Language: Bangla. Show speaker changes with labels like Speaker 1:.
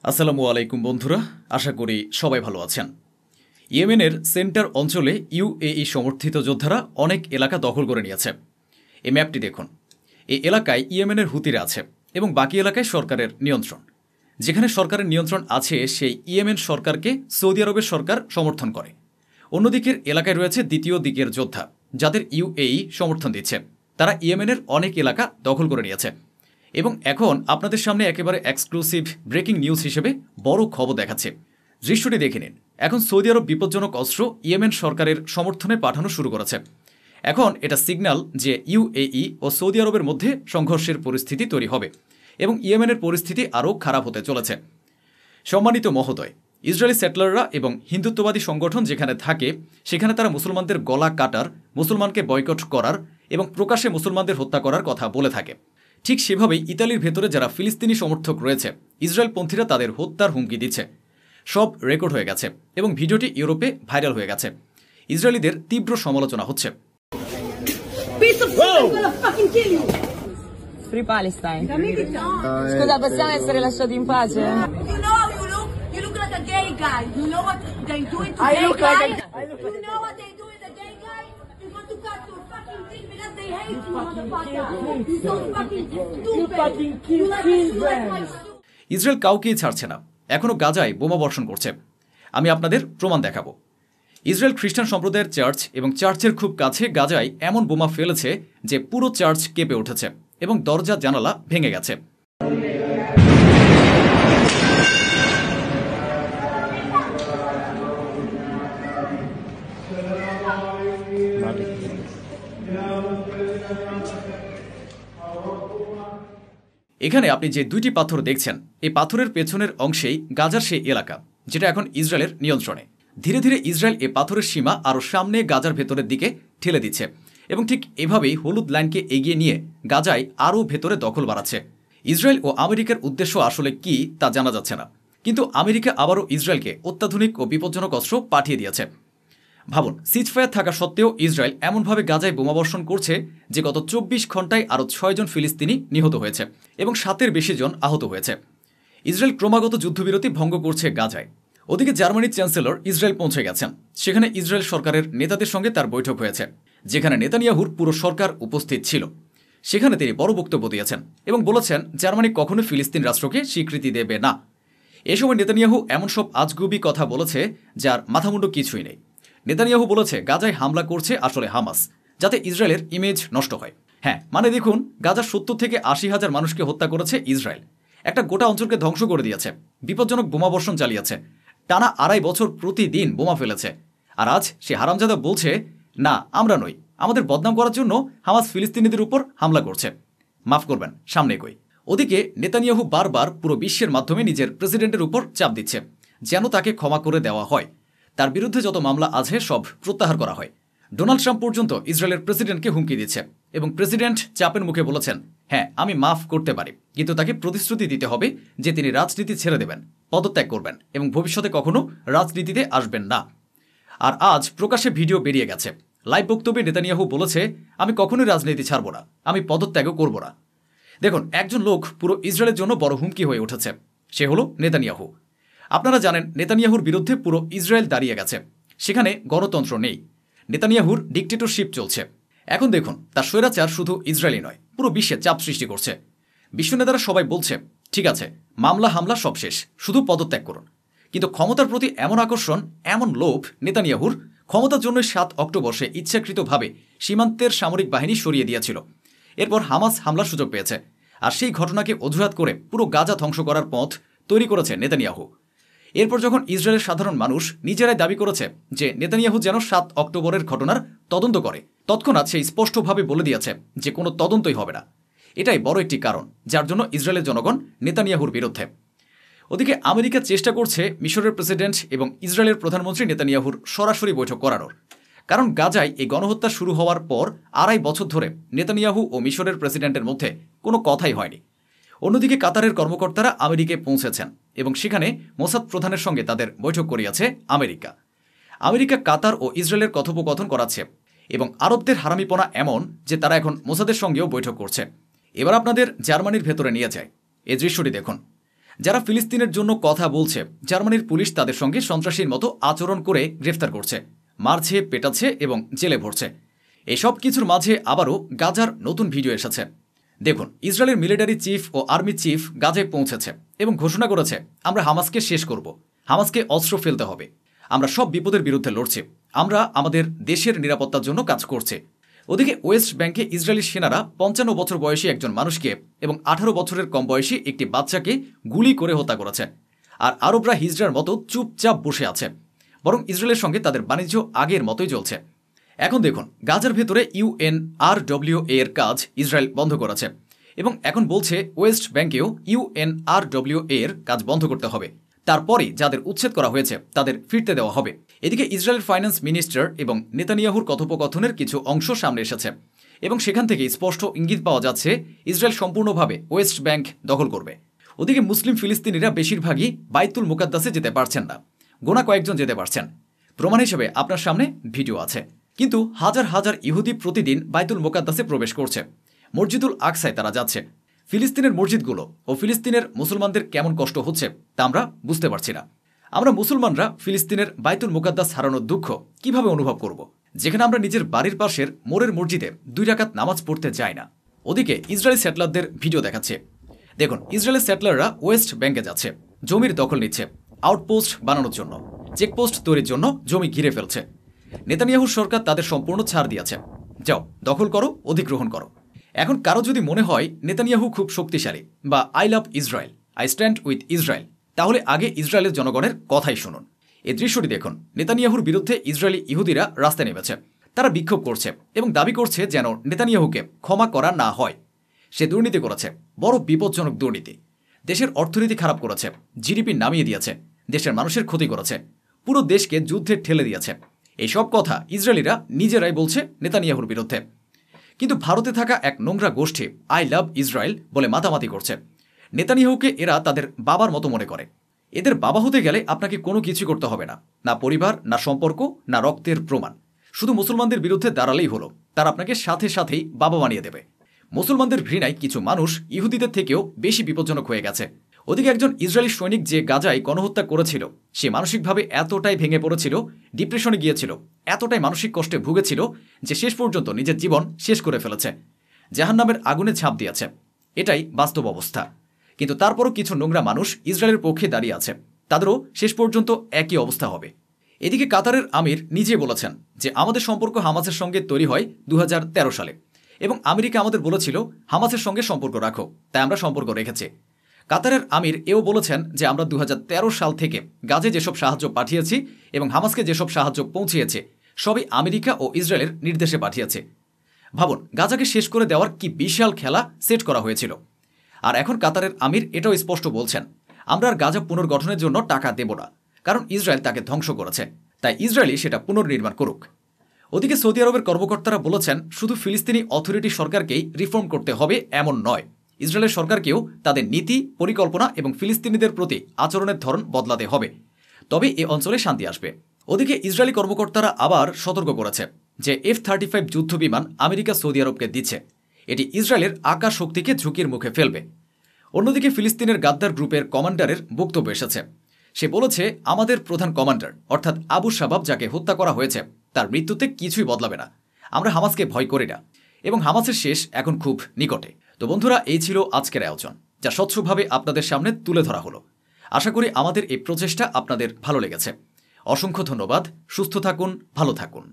Speaker 1: আসসালামু আলাইকুম বন্ধুরা, আশা করি সবাই ভালো আছেন। ইয়েমেনের সেন্টার অঞ্চলে ইউএই সমর্থিত যোদ্ধারা অনেক এলাকা দখল করে নিয়েছে। এই ম্যাপটি দেখুন। এই এলাকায় ইয়েমেনের হুতিরা আছে এবং বাকি এলাকায় সরকারের নিয়ন্ত্রণ। যেখানে সরকারের নিয়ন্ত্রণ আছে সেই ইয়েমেন সরকারকে সৌদি আরবের সরকার সমর্থন করে। অন্যদিকের এলাকায় রয়েছে দ্বিতীয় দিকের যোদ্ধা, যাদের ইউএই সমর্থন দিচ্ছে। তারা ইয়েমেনের অনেক এলাকা দখল করে নিয়েছে এবং এখন আপনাদের সামনে একেবারে এক্সক্লুসিভ ব্রেকিং নিউজ হিসেবে বড় খবর দেখাচ্ছে। দৃশ্যটি দেখে নিন। এখন সৌদি আরব বিপজ্জনক অস্ত্র ইয়েমেন সরকারের সমর্থনে পাঠানো শুরু করেছে। এখন এটা সিগন্যাল যে ইউএই ও সৌদি আরবের মধ্যে সংঘর্ষের পরিস্থিতি তৈরি হবে এবং ইয়েমেনের পরিস্থিতি আরও খারাপ হতে চলেছে। সম্মানিত মহোদয়, ইসরায়েলি সেটলাররা এবং হিন্দুত্ববাদী সংগঠন যেখানে থাকে সেখানে তারা মুসলমানদের গলা কাটার, মুসলমানকে বয়কট করার এবং প্রকাশ্যে মুসলমানদের হত্যা করার কথা বলে থাকে। ঠিক সেভাবেই ইতালির ভেতরে যারা ফিলিস্তিনি সমর্থক রয়েছে, ইসরায়েলপন্থীরা তাদের হত্যার হুমকি দিচ্ছে। সব রেকর্ড হয়ে গেছে এবং ভিডিওটি ইউরোপে ভাইরাল হয়ে গেছে। ইসরায়েলিদের তীব্র সমালোচনা হচ্ছে।
Speaker 2: Free Palestine. Scusa, possiamo essere lasciati in pace?
Speaker 3: You know how you look? You look like a gay guy. You know what they doing to gay guy? You know what they do with the gay guy? You want to cut your fucking dick because they hate you, motherfucker. You so fucking stupid. You fucking kill children.
Speaker 1: Israel কাউকেই ছাড়ছে না, এখনও গাজায় বোমা বর্ষণ করছে। আমি আপনাদের প্রমাণ দেখাবো। ইসরায়েল খ্রিস্টান সম্প্রদায়ের চার্চ এবং চার্চের খুব কাছে গাজায় এমন বোমা ফেলেছে যে পুরো চার্চ কেঁপে উঠেছে এবং দরজা জানালা ভেঙে গেছে। এখানে আপনি যে দুইটি পাথর দেখছেন, এই পাথরের পেছনের অংশেই গাজার সেই এলাকা যেটা এখন ইসরায়েলের নিয়ন্ত্রণে। ধীরে ধীরে ইসরায়েল এই পাথরের সীমা আরও সামনে গাজার ভেতরের দিকে ঠেলে দিচ্ছে এবং ঠিক এভাবেই হলুদ লাইনকে এগিয়ে নিয়ে গাজায় আরও ভেতরে দখল বাড়াচ্ছে। ইসরায়েল ও আমেরিকার উদ্দেশ্য আসলে কি তা জানা যাচ্ছে না, কিন্তু আমেরিকা আবারও ইসরায়েলকে অত্যাধুনিক ও বিপজ্জনক অস্ত্র পাঠিয়ে দিয়েছে। ভাবুন, সিজফায়ার থাকা সত্ত্বেও ইসরায়েল এমনভাবে গাজায় বোমাবর্ষণ করছে যে গত 24 ঘন্টায় আরও 6 জন ফিলিস্তিনি নিহত হয়েছে এবং 7-এর বেশি জন আহত হয়েছে। ইসরায়েল ক্রমাগত যুদ্ধবিরতি ভঙ্গ করছে গাজায়। ওদিকে জার্মানির চ্যান্সেলর ইসরায়েল পৌঁছে গেছেন। সেখানে ইসরায়েল সরকারের নেতাদের সঙ্গে তার বৈঠক হয়েছে, যেখানে নেতানিয়াহুর পুরো সরকার উপস্থিত ছিল। সেখানে তিনি বড় বক্তব্য দিয়েছেন এবং বলেছেন জার্মানি কখনো ফিলিস্তিন রাষ্ট্রকে স্বীকৃতি দেবে না। এ সময় নেতানিয়াহু এমন সব আজগুবি কথা বলেছে যার মাথামুন্ডু কিছুই নেই। নেতানিয়াহু বলেছে গাজায় হামলা করছে আসলে হামাস, যাতে ইসরায়েলের ইমেজ নষ্ট হয়। হ্যাঁ, মানে দেখুন, গাজার 70 থেকে 80 হাজার মানুষকে হত্যা করেছে ইসরায়েল। একটা গোটা অঞ্চলকে ধ্বংস করে দিয়েছে, বিপজ্জনক বোমাবর্ষণ চালিয়েছে, টানা 2.5 বছর প্রতিদিন বোমা ফেলেছে। আর আজ সে হারামজাদা বলছে না, আমরা নই, আমাদের বদনাম করার জন্য হামাস ফিলিস্তিনিদের উপর হামলা করছে। মাফ করবেন, সামনে কই। ওদিকে নেতানিয়াহু বারবার পুরো বিশ্বের মাধ্যমে নিজের প্রেসিডেন্টের উপর চাপ দিচ্ছে যেন তাকে ক্ষমা করে দেওয়া হয়। তার বিরুদ্ধে যত মামলা আছে সব প্রত্যাহার করা হয়। ডোনাল্ড ট্রাম্প পর্যন্ত ইসরায়েলের প্রেসিডেন্টকে হুমকি দিচ্ছে এবং প্রেসিডেন্ট চাপের মুখে বলেছেন, হ্যাঁ আমি মাফ করতে পারি, কিন্তু তাকে প্রতিশ্রুতি দিতে হবে যে তিনি রাজনীতি ছেড়ে দেবেন, পদত্যাগ করবেন এবং ভবিষ্যতে কখনো রাজনীতিতে আসবেন না। আর আজ প্রকাশ্যে ভিডিও বেরিয়ে গেছে। লাইভ বক্তব্যে নেতানিয়াহু বলেছে, আমি কখনোই রাজনীতি ছাড়ব না, আমি পদত্যাগও করব না। দেখুন, একজন লোক পুরো ইসরায়েলের জন্য বড় হুমকি হয়ে উঠেছে, সে হলো নেতানিয়াহু। আপনারা জানেন নেতানিয়াহুর বিরুদ্ধে পুরো ইসরায়েল দাঁড়িয়ে গেছে। সেখানে গণতন্ত্র নেই, নেতানিয়াহুর ডিক্টেটরশিপ চলছে। এখন দেখুন, তার স্বৈরাচার শুধু ইসরায়েলই নয়, পুরো বিশ্বে চাপ সৃষ্টি করছে। বিশ্ব নেতারা সবাই বলছে, ঠিক আছে, মামলা হামলা সব শেষ, শুধু পদত্যাগ করুন। কিন্তু ক্ষমতার প্রতি এমন আকর্ষণ, এমন লোভ নেতানিয়াহুর, ক্ষমতার জন্য 7 অক্টোবর সে ইচ্ছাকৃতভাবে সীমান্তের সামরিক বাহিনী সরিয়ে দিয়েছিল। এরপর হামাস হামলার সুযোগ পেয়েছে, আর সেই ঘটনাকে অজুহাত করে পুরো গাজা ধ্বংস করার পথ তৈরি করেছে নেতানিয়াহু। এরপর যখন ইসরায়েলের সাধারণ মানুষ নিজেরাই দাবি করেছে যে নেতানিয়াহু যেন 7 অক্টোবরের ঘটনার তদন্ত করে, তৎক্ষণাৎ সে স্পষ্টভাবে বলে দিয়েছে যে কোনো তদন্তই হবে না। এটাই বড় একটি কারণ যার জন্য ইসরায়েলের জনগণ নেতানিয়াহুর বিরুদ্ধে। ওদিকে আমেরিকা চেষ্টা করছে মিশরের প্রেসিডেন্ট এবং ইসরায়েলের প্রধানমন্ত্রী নেতানিয়াহুর সরাসরি বৈঠক করানোর, কারণ গাজায় এই গণহত্যা শুরু হওয়ার পর 2.5 বছর ধরে নেতানিয়াহু ও মিশরের প্রেসিডেন্টের মধ্যে কোনো কথাই হয়নি। অন্যদিকে কাতারের কর্মকর্তারা আমেরিকায় পৌঁছেছেন এবং সেখানে মোসাদ প্রধানের সঙ্গে তাদের বৈঠক করিয়েছে আমেরিকা। আমেরিকা কাতার ও ইসরায়েলের কথোপকথন করাচ্ছে এবং আরবদের হারামিপনা এমন যে তারা এখন মোসাদের সঙ্গেও বৈঠক করছে। এবার আপনাদের জার্মানির ভেতরে নিয়ে যায়। এই দৃশ্যটি দেখুন। যারা ফিলিস্তিনের জন্য কথা বলছে জার্মানির পুলিশ তাদের সঙ্গে সন্ত্রাসীর মতো আচরণ করে গ্রেফতার করছে, মারছে, পেটাচ্ছে এবং জেলে ভরছে। এসব কিছুর মাঝে আবারও গাজার নতুন ভিডিও এসেছে। দেখুন, ইসরায়েলের মিলিটারি চিফ ও আর্মি চিফ গাজায় পৌঁছেছে এবং ঘোষণা করেছে, আমরা হামাসকে শেষ করব, হামাসকে অস্ত্র ফেলতে হবে, আমরা সব বিপদের বিরুদ্ধে লড়ছি, আমরা আমাদের দেশের নিরাপত্তার জন্য কাজ করছি। ওদিকে ওয়েস্ট ব্যাংকে ইসরায়েলি সেনারা 55 বছর বয়সী একজন মানুষকে এবং 18 বছরের কম বয়সী একটি বাচ্চাকে গুলি করে হত্যা করেছে। আর আরবরা হিজড়ার মতো চুপচাপ বসে আছে, বরং ইসরায়েলের সঙ্গে তাদের বাণিজ্য আগের মতোই চলছে। এখন দেখুন, গাজার ভেতরে UNRWA এর কাজ ইসরায়েল বন্ধ করেছে এবং এখন বলছে ওয়েস্ট ব্যাংকেও UNRWA এর কাজ বন্ধ করতে হবে, তারপরে যাদের উচ্ছেদ করা হয়েছে তাদের ফিরতে দেওয়া হবে। এদিকে ইসরায়েলের ফাইন্যান্স মিনিস্টার এবং নেতানিয়াহুর কথোপকথনের কিছু অংশ সামনে এসেছে এবং সেখান থেকে স্পষ্ট ইঙ্গিত পাওয়া যাচ্ছে ইসরায়েল সম্পূর্ণভাবে ওয়েস্ট ব্যাংক দখল করবে। ওদিকে মুসলিম ফিলিস্তিনিরা বেশিরভাগই বাইতুল মুকাদ্দাসে যেতে পারছেন না, গোনা কয়েকজন যেতে পারছেন। প্রমাণ হিসেবে আপনার সামনে ভিডিও আছে। কিন্তু হাজার হাজার ইহুদি প্রতিদিন বাইতুল মুকাদ্দাসে প্রবেশ করছে, মসজিদুল আকসায় তারা যাচ্ছে। ফিলিস্তিনের মসজিদগুলো ও ফিলিস্তিনের মুসলমানদের কেমন কষ্ট হচ্ছে তা আমরা বুঝতে পারছি না। আমরা মুসলমানরা ফিলিস্তিনের বাইতুল মুকাদ্দাস হারানোর দুঃখ কিভাবে অনুভব করব, যেখানে আমরা নিজের বাড়ির পাশের মোড়ের মসজিদে 2 রাকাত নামাজ পড়তে যাই না। ওদিকে ইসরায়েলি সেটলারদের ভিডিও দেখাচ্ছে। দেখুন, ইসরায়েলের সেটলাররা ওয়েস্ট ব্যাংকে যাচ্ছে, জমির দখল নিচ্ছে, আউটপোস্ট বানানোর জন্য, চেকপোস্ট তৈরির জন্য জমি ঘিরে ফেলছে। নেতানিয়াহুর সরকার তাদের সম্পূর্ণ ছাড় দিয়েছে, যাও দখল করো, অধিগ্রহণ করো। এখন কারো যদি মনে হয় নেতানিয়াহু খুব শক্তিশালী বা I love Israel, I stand with Israel, তাহলে আগে ইসরায়েলের জনগণের কথাই শুনুন। এই দৃশ্যটি দেখুন, নেতানিয়াহুর বিরুদ্ধে ইসরায়েলি ইহুদিরা রাস্তায় নেমেছে, তারা বিক্ষোভ করছে এবং দাবি করছে যেন নেতানিয়াহুকে ক্ষমা করা না হয়। সে দুর্নীতি করেছে, বড় বিপজ্জনক দুর্নীতি, দেশের অর্থনীতি খারাপ করেছে, জিডিপি নামিয়ে দিয়েছে, দেশের মানুষের ক্ষতি করেছে, পুরো দেশকে যুদ্ধে ঠেলে দিয়েছে। এইসব কথা ইসরায়েলিরা নিজেরাই বলছে নেতানিয়াহুর বিরুদ্ধে। কিন্তু ভারতে থাকা এক নোংরা গোষ্ঠী আই লাভ ইসরায়েল বলে মাতামাতি করছে। নেতানিয়াহুকে এরা তাদের বাবার মতো মনে করে। এদের বাবা হতে গেলে আপনাকে কোনো কিছু করতে হবে না, না পরিবার, না সম্পর্ক, না রক্তের প্রমাণ, শুধু মুসলমানদের বিরুদ্ধে দাঁড়ালেই হলো, তারা আপনাকে সাথে সাথেই বাবা বানিয়ে দেবে। মুসলমানদের ঘৃণায় কিছু মানুষ ইহুদিদের থেকেও বেশি বিপজ্জনক হয়ে গেছে। ওদিকে একজন ইসরায়েলি সৈনিক যে গাজায় গণহত্যা করেছিল, সে মানসিকভাবে এতটাই ভেঙে পড়েছিল, ডিপ্রেশনে গিয়েছিল, এতটাই মানসিক কষ্টে ভুগেছিল যে শেষ পর্যন্ত নিজের জীবন শেষ করে ফেলেছে, জাহান্নামের আগুনে ঝাঁপ দিয়েছে। এটাই বাস্তব অবস্থা। কিন্তু তারপরও কিছু নোংরা মানুষ ইসরায়েলের পক্ষে দাঁড়িয়ে আছে, তাদেরও শেষ পর্যন্ত একই অবস্থা হবে। এদিকে কাতারের আমির নিজে বলেছেন যে আমাদের সম্পর্ক হামাসের সঙ্গে তৈরি হয় 2013 সালে এবং আমেরিকা আমাদের বলেছিল হামাসের সঙ্গে সম্পর্ক রাখো, তাই আমরা সম্পর্ক রেখেছি। কাতারের আমির এও বলেছেন যে আমরা 2013 সাল থেকে গাজে যেসব সাহায্য পাঠিয়েছি এবং হামাসকে যেসব সাহায্য পৌঁছিয়েছে সবই আমেরিকা ও ইসরায়েলের নির্দেশে পাঠিয়েছে। ভাবুন, গাজাকে শেষ করে দেওয়ার কি বিশাল খেলা সেট করা হয়েছিল। আর এখন কাতারের আমির এটাও স্পষ্ট বলছেন, আমরা আর গাজা পুনর্গঠনের জন্য টাকা দেব না, কারণ ইসরায়েল তাকে ধ্বংস করেছে, তাই ইসরায়েলই সেটা পুনর্নির্মাণ করুক। ওদিকে সৌদি আরবের কর্মকর্তারা বলেছেন শুধু ফিলিস্তিনি অথরিটি সরকারকেই রিফর্ম করতে হবে এমন নয়, ইসরায়েলের সরকারকেও তাদের নীতি, পরিকল্পনা এবং ফিলিস্তিনিদের প্রতি আচরণের ধরন বদলাতে হবে, তবে এ অঞ্চলে শান্তি আসবে। ওদিকে ইসরায়েলি কর্মকর্তারা আবার সতর্ক করেছে যে F-35 যুদ্ধ বিমান আমেরিকা সৌদি আরবকে দিচ্ছে, এটি ইসরায়েলের আকাশ শক্তিকে ঝুঁকির মুখে ফেলবে। অন্যদিকে ফিলিস্তিনের গাদ্দার গ্রুপের কমান্ডারের বক্তব্য এসেছে। সে বলেছে, আমাদের প্রধান কমান্ডার অর্থাৎ আবু শাবাব যাকে হত্যা করা হয়েছে তার মৃত্যুতে কিছুই বদলাবে না, আমরা হামাসকে ভয় করি না এবং হামাসের শেষ এখন খুব নিকটে। তো বন্ধুরা, এই ছিল আজকের আয়োজন, যা স্বচ্ছভাবে আপনাদের সামনে তুলে ধরা হলো। আশা করি আমাদের এই প্রচেষ্টা আপনাদের ভালো লেগেছে। অসংখ্য ধন্যবাদ। সুস্থ থাকুন, ভালো থাকুন।